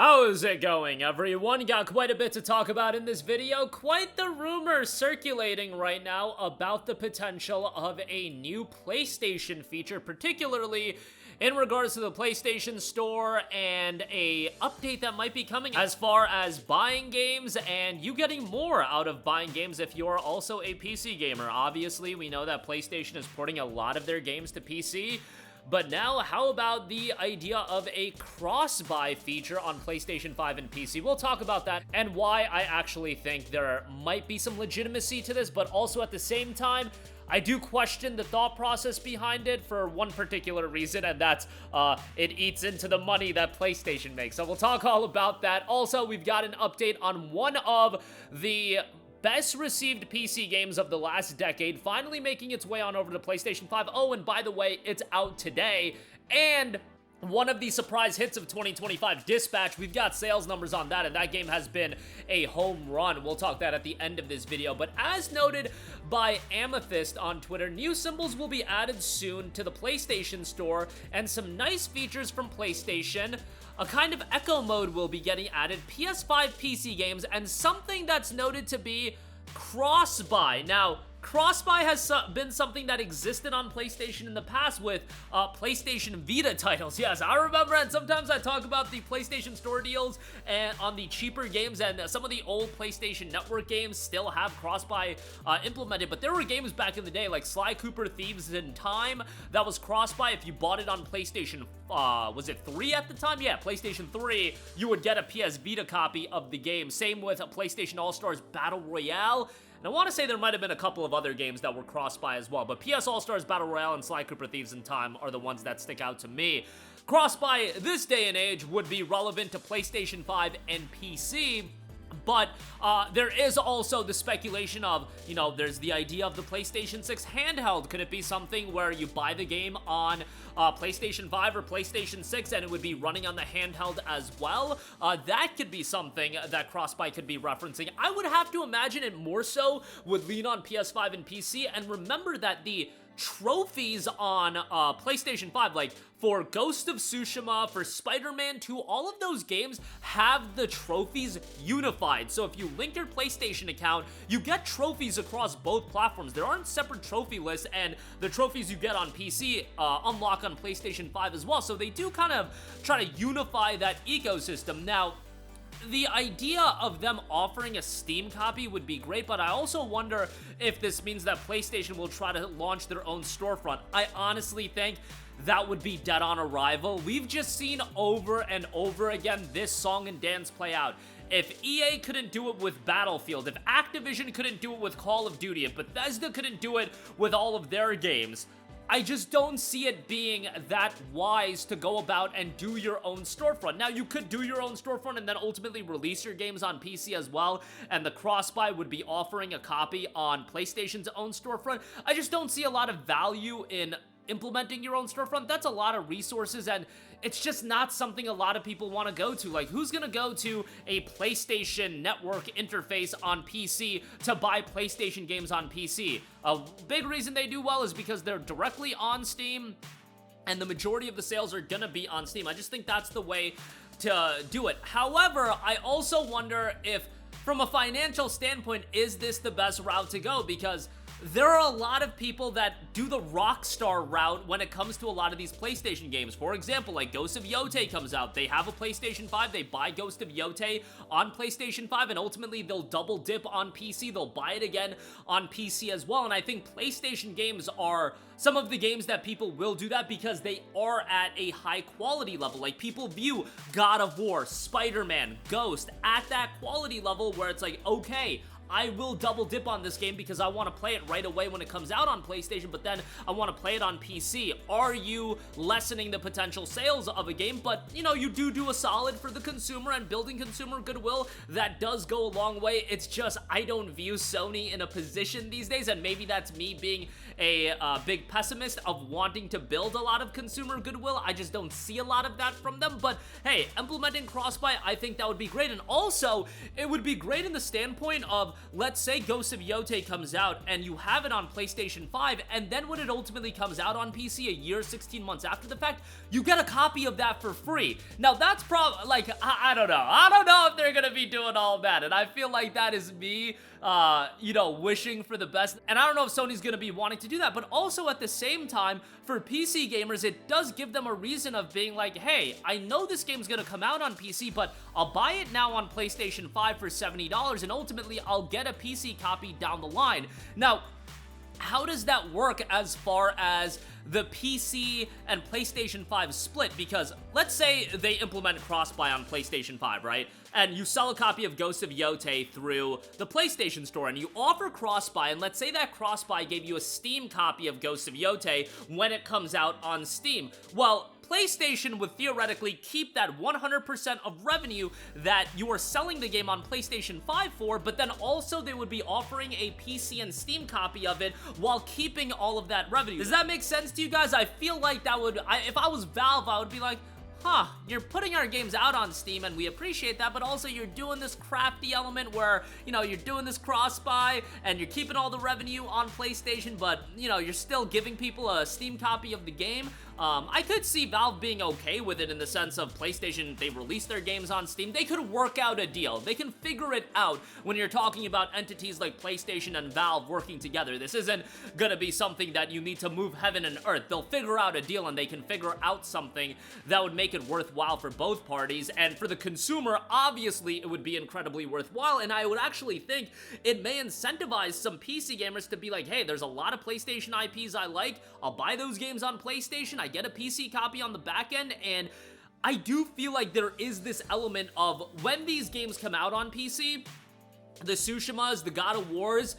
How's it going, everyone? Got quite a bit to talk about in this video. Quite the rumor circulating right now about the potential of a new PlayStation feature, particularly in regards to the PlayStation Store and a update that might be coming as far as buying games and you getting more out of buying games if you're also a PC gamer. Obviously, we know that PlayStation is porting a lot of their games to PC. But now, how about the idea of a cross-buy feature on PlayStation 5 and PC? We'll talk about that and why I actually think there might be some legitimacy to this, but also at the same time, I do question the thought process behind it for one particular reason, and that's it eats into the money that PlayStation makes. So we'll talk all about that. Also, we've got an update on one of the best received PC games of the last decade, finally making its way on over to PlayStation 5. Oh, and by the way, it's out today. And one of the surprise hits of 2025, Dispatch, we've got sales numbers on that, and that game has been a home run. We'll talk that at the end of this video. But as noted by Amethyst on Twitter, new symbols will be added soon to the PlayStation Store, and some nice features from PlayStation. A kind of echo mode will be getting added, PS5 PC games, and something that's noted to be cross-buy. Now, cross-buy has been something that existed on PlayStation in the past with PlayStation Vita titles. Yes, I remember, and sometimes I talk about the PlayStation Store deals and on the cheaper games, and some of the old PlayStation Network games still have cross-buy implemented, but there were games back in the day like Sly Cooper Thieves in Time that was cross-buy. If you bought it on PlayStation, was it 3 at the time? Yeah, PlayStation 3, you would get a PS Vita copy of the game. Same with PlayStation All-Stars Battle Royale. And I want to say there might have been a couple of other games that were cross-buy as well, but PS All-Stars Battle Royale and Sly Cooper Thieves in Time are the ones that stick out to me. Cross-buy this day and age would be relevant to PlayStation 5 and PC, but there is also the speculation of, you know, there's the idea of the PlayStation 6 handheld. Could it be something where you buy the game on PlayStation 5 or PlayStation 6 and it would be running on the handheld as well? That could be something that cross-buy could be referencing. I would have to imagine it more so would lean on PS5 and PC, and remember that the trophies on PlayStation 5, like for Ghost of Tsushima, for Spider-Man 2, all of those games have the trophies unified. So if you link your PlayStation account, you get trophies across both platforms. There aren't separate trophy lists, and the trophies you get on PC unlock on PlayStation 5 as well. So they do kind of try to unify that ecosystem. Now, the idea of them offering a Steam copy would be great, but I also wonder if this means that PlayStation will try to launch their own storefront. I honestly think that would be dead on arrival. We've just seen over and over again this song and dance play out. If EA couldn't do it with Battlefield, if Activision couldn't do it with Call of Duty, if Bethesda couldn't do it with all of their games, I just don't see it being that wise to go about and do your own storefront. Now, you could do your own storefront and then ultimately release your games on PC as well, and the cross-buy would be offering a copy on PlayStation's own storefront. I just don't see a lot of value in implementing your own storefront. That's a lot of resources, and it's just not something a lot of people want to go to. Like, who's gonna go to a PlayStation Network interface on PC to buy PlayStation games on PC? A big reason they do well is because they're directly on Steam, and the majority of the sales are gonna be on Steam. I just think that's the way to do it. However, I also wonder if, from a financial standpoint, is this the best route to go? Because there are a lot of people that do the Rockstar route when it comes to a lot of these PlayStation games. For example, like Ghost of Yotei comes out, they have a PlayStation 5, they buy Ghost of Yotei on PlayStation 5, and ultimately they'll double dip on PC, they'll buy it again on PC as well. And I think PlayStation games are some of the games that people will do that because they are at a high quality level. Like, people view God of War, Spider-Man, Ghost at that quality level where it's like, okay, I will double dip on this game because I want to play it right away when it comes out on PlayStation, but then I want to play it on PC. Are you lessening the potential sales of a game? But, you know, you do a solid for the consumer, and building consumer goodwill, that does go a long way. It's just, I don't view Sony in a position these days, and maybe that's me being a big pessimist of wanting to build a lot of consumer goodwill. I just don't see a lot of that from them, but hey, implementing cross-buy, I think that would be great. And also, it would be great in the standpoint of let's say Ghost of Yotei comes out and you have it on PlayStation 5, and then when it ultimately comes out on PC a year, 16 months after the fact, you get a copy of that for free. Now that's probably, like, I don't know. I don't know if they're gonna be doing all that, and I feel like that is me, you know, wishing for the best. And I don't know if Sony's gonna be wanting to do that, but also at the same time, for PC gamers, it does give them a reason of being like, hey, I know this game's gonna come out on PC, but I'll buy it now on PlayStation 5 for $70, and ultimately I'll get a PC copy down the line. Now, how does that work as far as the PC and PlayStation 5 split? Because let's say they implement cross-buy on PlayStation 5, right? And you sell a copy of Ghost of Yotei through the PlayStation Store, and you offer cross-buy, and let's say that cross-buy gave you a Steam copy of Ghost of Yotei when it comes out on Steam. Well, PlayStation would theoretically keep that 100% of revenue that you are selling the game on PlayStation 5 for, but then also they would be offering a PC and Steam copy of it while keeping all of that revenue. Does that make sense to you guys? I feel like that would, if I was Valve, I would be like, huh, you're putting our games out on Steam, and we appreciate that, but also you're doing this crafty element where, you know, you're doing this cross-buy, and you're keeping all the revenue on PlayStation, but, you know, you're still giving people a Steam copy of the game. I could see Valve being okay with it in the sense of PlayStation, they release their games on Steam. They could work out a deal. They can figure it out when you're talking about entities like PlayStation and Valve working together. This isn't gonna be something that you need to move heaven and earth. They'll figure out a deal, and they can figure out something that would make it worthwhile for both parties. And for the consumer, obviously, it would be incredibly worthwhile, and I would actually think it may incentivize some PC gamers to be like, hey, there's a lot of PlayStation IPs I like. I'll buy those games on PlayStation. I get a PC copy on the back end, and I do feel like there is this element of when these games come out on PC, the Tsushimas, the God of Wars,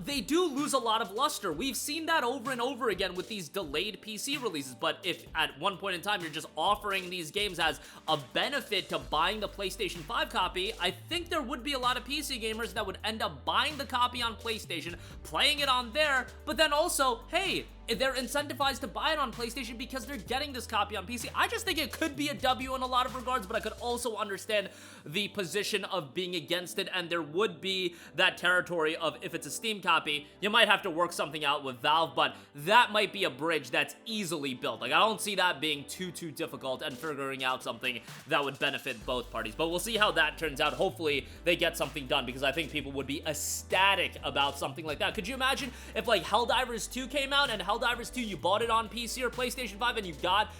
they do lose a lot of luster. We've seen that over and over again with these delayed PC releases, but if at one point in time you're just offering these games as a benefit to buying the PlayStation 5 copy, I think there would be a lot of PC gamers that would end up buying the copy on PlayStation, playing it on there, but then also, hey, they're incentivized to buy it on PlayStation because they're getting this copy on PC. I just think it could be a W in a lot of regards, but I could also understand the position of being against it, and there would be that territory of if it's a Steam copy, you might have to work something out with Valve, but that might be a bridge that's easily built. Like, I don't see that being too difficult and figuring out something that would benefit both parties, but we'll see how that turns out. Hopefully, they get something done, because I think people would be ecstatic about something like that. Could you imagine if, like, Helldivers 2 came out, and Helldivers 2, you bought it on PC or PlayStation 5, and you got,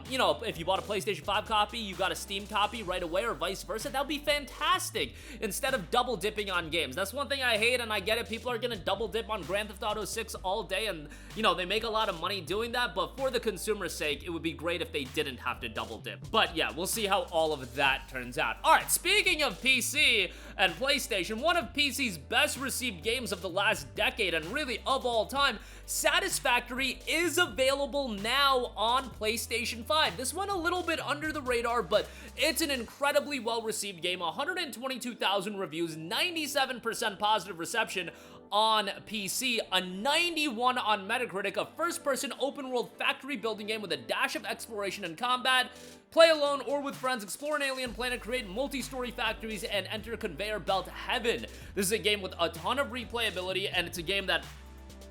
you know, if you bought a PlayStation 5 copy, you got a Steam copy right away, or vice versa? That would be fantastic, instead of double dipping on games. That's one thing I hate, and I get it. People are gonna double dip on Grand Theft Auto 6 all day, and, you know, they make a lot of money doing that, but for the consumer's sake, it would be great if they didn't have to double dip. But yeah, we'll see how all of that turns out. Alright, speaking of PC and PlayStation, one of PC's best received games of the last decade, and really of all time, Satisfactory is available now on PlayStation 5. This went a little bit under the radar, but it's an incredibly well-received game. 122,000 reviews, 97% positive reception on PC, a 91 on Metacritic, a first-person open-world factory-building game with a dash of exploration and combat. Play alone or with friends, explore an alien planet, create multi-story factories, and enter conveyor belt heaven. This is a game with a ton of replayability, and it's a game that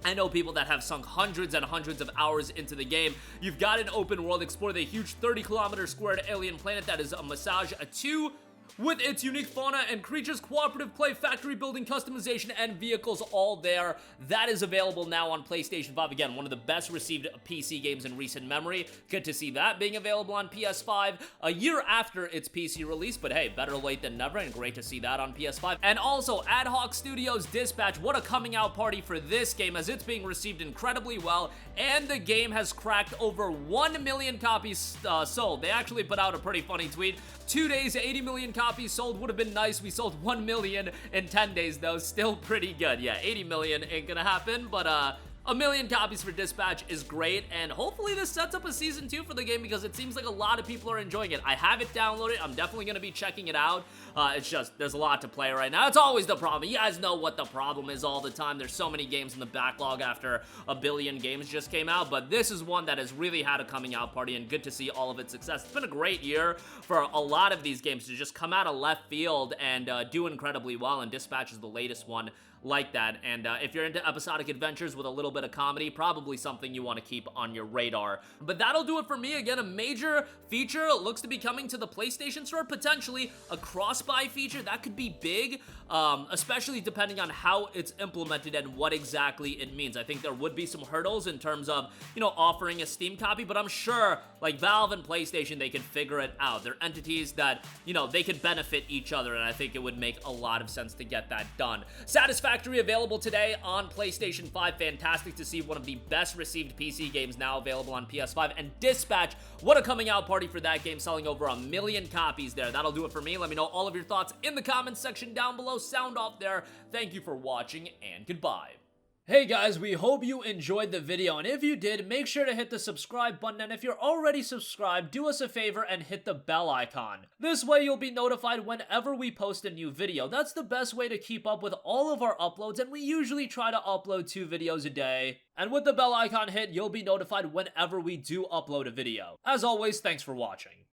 I know people that have sunk hundreds and hundreds of hours into the game. You've got an open world, explore the huge 30-kilometer squared alien planet that is a Massage 2 with its unique fauna and creatures, cooperative play, factory building, customization, and vehicles all there. That is available now on PlayStation 5. Again, one of the best received PC games in recent memory. Good to see that being available on PS5 a year after its PC release, but hey, better late than never, and great to see that on PS5. And also, Ad Hoc Studios Dispatch, what a coming out party for this game, as it's being received incredibly well, and the game has cracked over 1 million copies sold. They actually put out a pretty funny tweet. 2 days, 80 million copies sold. Would have been nice. We sold 1 million in 10 days, though. Still pretty good. Yeah, 80 million ain't gonna happen, but A million copies for Dispatch is great, and hopefully this sets up a season 2 for the game because it seems like a lot of people are enjoying it. I have it downloaded. I'm definitely going to be checking it out. It's just, there's a lot to play right now. It's always the problem. You guys know what the problem is all the time. There's so many games in the backlog after a billion games just came out, but this is one that has really had a coming out party, and good to see all of its success. It's been a great year for a lot of these games to just come out of left field and do incredibly well, and Dispatch is the latest one like that. And if you're into episodic adventures with a little bit of comedy, probably something you want to keep on your radar. But that'll do it for me. Again, a major feature looks to be coming to the PlayStation Store, potentially a cross-buy feature. That could be big, especially depending on how it's implemented and what exactly it means. I think there would be some hurdles in terms of, you know, offering a Steam copy, but I'm sure, like Valve and PlayStation, they can figure it out. They're entities that, you know, they could benefit each other, and I think it would make a lot of sense to get that done. Satisfactory available today on PlayStation 5. Fantastic to see one of the best received PC games now available on PS5. And Dispatch, what a coming out party for that game, selling over 1 million copies there. That'll do it for me. Let me know all of your thoughts in the comments section down below. Sound off there. Thank you for watching, and goodbye. Hey guys, we hope you enjoyed the video, and if you did, make sure to hit the subscribe button, and if you're already subscribed, do us a favor and hit the bell icon. This way you'll be notified whenever we post a new video. That's the best way to keep up with all of our uploads, and we usually try to upload 2 videos a day. And with the bell icon hit, you'll be notified whenever we do upload a video. As always, thanks for watching.